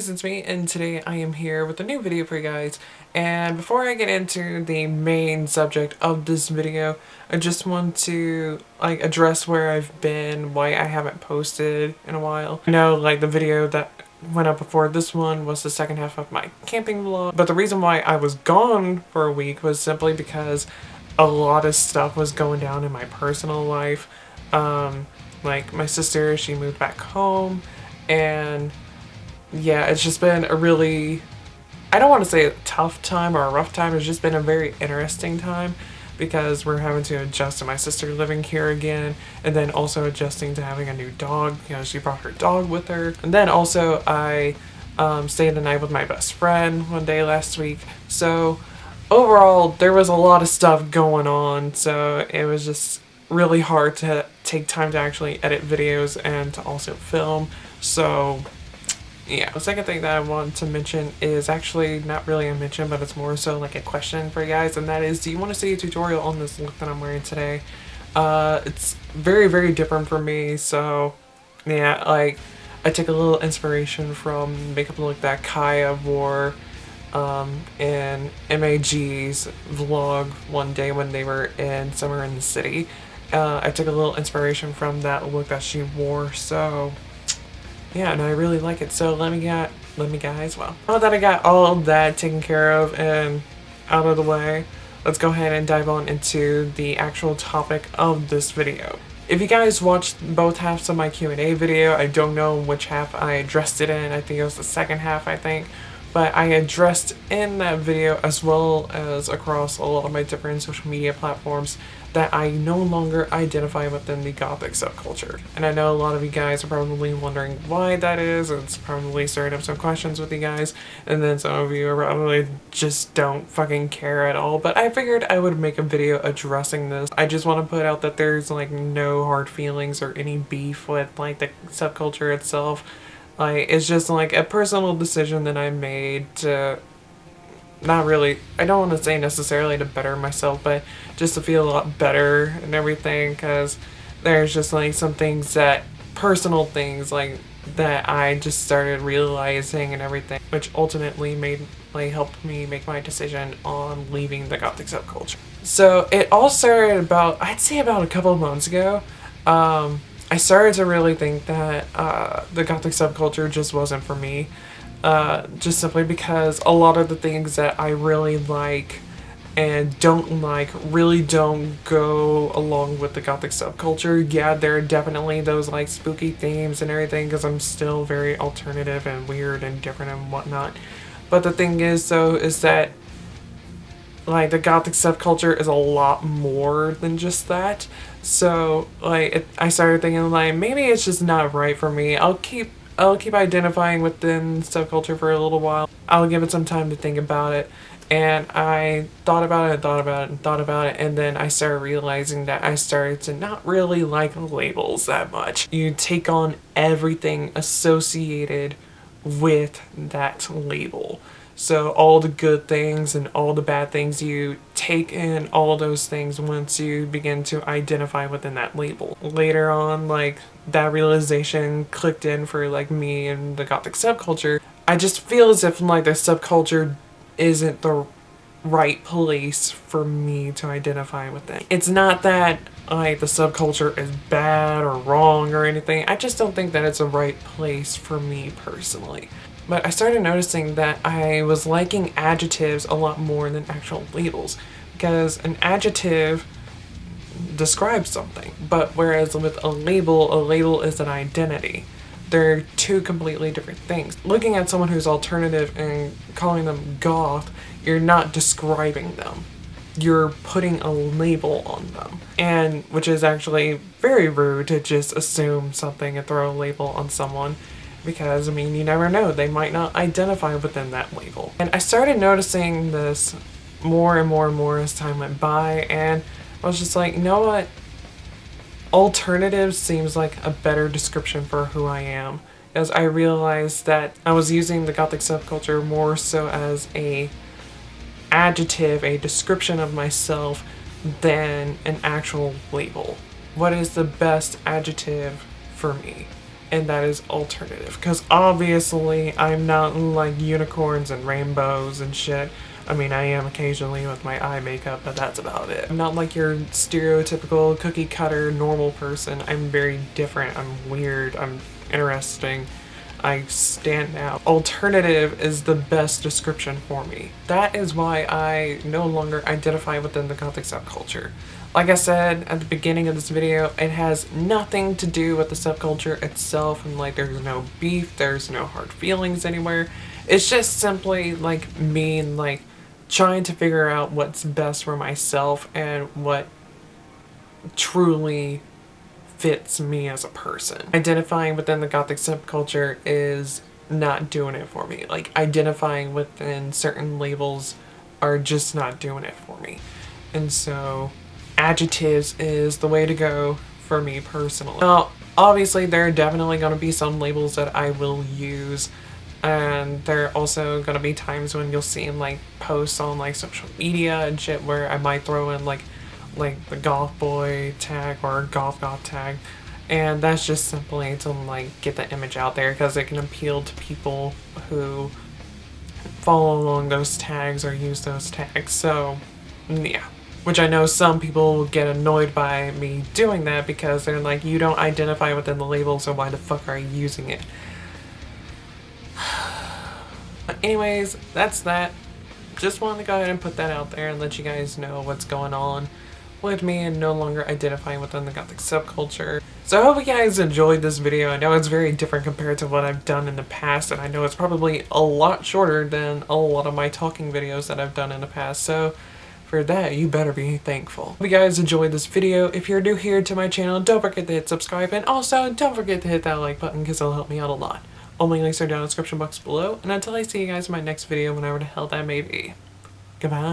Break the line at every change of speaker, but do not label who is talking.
guys, it's me, and today I am here with a new video for you guys. And before I get into the main subject of this video, I just want to address where I've been, why I haven't posted in a while. I know the video that went up before this one was the second half of my camping vlog, but the reason why I was gone for a week was simply because a lot of stuff was going down in my personal life. Like my sister, she moved back home, and yeah, it's just been a really, I don't want to say a tough time or a rough time, it's just been a very interesting time because we're having to adjust to my sister living here again, and then also adjusting to having a new dog. You know, she brought her dog with her. And then also I stayed the night with my best friend one day last week. So overall, there was a lot of stuff going on, so it was just really hard to take time to actually edit videos and to also film. So yeah, the second thing that I want to mention is actually not really a mention, but it's more so like a question for you guys, and that is, do you want to see a tutorial on this look that I'm wearing today? It's very, very different for me, so yeah, I take a little inspiration from makeup look that Kaya wore in MAG's vlog one day when they were in Summer in the City. I took a little inspiration from that look that she wore, so yeah, and I really like it. So let me guys, well, now that I got all of that taken care of and out of the way, let's go ahead and dive on into the actual topic of this video. If you guys watched both halves of my Q&A video, I don't know which half I addressed it in. I think it was the second half, but I addressed in that video, as well as across a lot of my different social media platforms, that I no longer identify within the gothic subculture. And I know a lot of you guys are probably wondering why that is. It's probably stirring up some questions with you guys, and then some of you are probably just don't fucking care at all. But I figured I would make a video addressing this. I just want to put out that there's no hard feelings or any beef with the subculture itself. It's just a personal decision that I made to not really, I don't want to say necessarily to better myself, but just to feel a lot better and everything, because there's just some things that, personal things that I just started realizing and everything, which ultimately helped me make my decision on leaving the gothic subculture. So it all started I'd say about a couple of months ago. I started to really think that the gothic subculture just wasn't for me. Just simply because a lot of the things that I really like and don't like really don't go along with the gothic subculture. Yeah, there are definitely those spooky themes and everything, because I'm still very alternative and weird and different and whatnot. But the thing is, though, is that the gothic subculture is a lot more than just that. So I started thinking maybe it's just not right for me. I'll keep identifying within subculture for a little while. I'll give it some time to think about it. And I thought about it, and then I started realizing that I started to not really like labels that much. You take on everything associated with that label. So all the good things and all the bad things, you take in all those things once you begin to identify within that label. Later on, that realization clicked in for me and the gothic subculture. I just feel as if the subculture isn't the right place for me to identify with it. It's not that the subculture is bad or wrong or anything. I just don't think that it's a right place for me personally. But I started noticing that I was liking adjectives a lot more than actual labels, because an adjective describes something, but whereas with a label is an identity. They're two completely different things. Looking at someone who's alternative and calling them goth, you're not describing them. You're putting a label on them. And which is actually very rude to just assume something and throw a label on someone. Because, you never know, they might not identify within that label. And I started noticing this more and more and more as time went by, and I was just you know what? Alternative seems like a better description for who I am, as I realized that I was using the gothic subculture more so as a adjective, a description of myself, than an actual label. What is the best adjective for me? and that is alternative. Because obviously I'm not like unicorns and rainbows and shit. I mean, I am occasionally with my eye makeup, but that's about it. I'm not like your stereotypical cookie cutter normal person. I'm very different. I'm weird. I'm interesting. I stand out. Alternative is the best description for me. That is why I no longer identify within the Gothic subculture. Like I said at the beginning of this video, it has nothing to do with the subculture itself, and like there's no beef, there's no hard feelings anywhere. It's just simply like me and like trying to figure out what's best for myself and what truly fits me as a person. Identifying within the Gothic subculture is not doing it for me. Like, identifying within certain labels are just not doing it for me. And so adjectives is the way to go for me personally. Now, obviously there are definitely going to be some labels that I will use, and there are also going to be times when you'll see like posts on like social media and shit where I might throw in like the goth boy tag or goth tag, and that's just simply to like get the image out there because it can appeal to people who follow along those tags or use those tags. So yeah, which I know some people will get annoyed by me doing that because they're like, you don't identify within the label, so why the fuck are you using it? Anyways, that's that. Just wanted to go ahead and put that out there and let you guys know what's going on with me and no longer identifying within the Gothic subculture. So I hope you guys enjoyed this video. I know it's very different compared to what I've done in the past, and I know it's probably a lot shorter than a lot of my talking videos that I've done in the past, so for that, you better be thankful. Hope you guys enjoyed this video. If you're new here to my channel, don't forget to hit subscribe, and also don't forget to hit that like button because it'll help me out a lot. All my links are down in the description box below, and until I see you guys in my next video, whenever the hell that may be. Goodbye.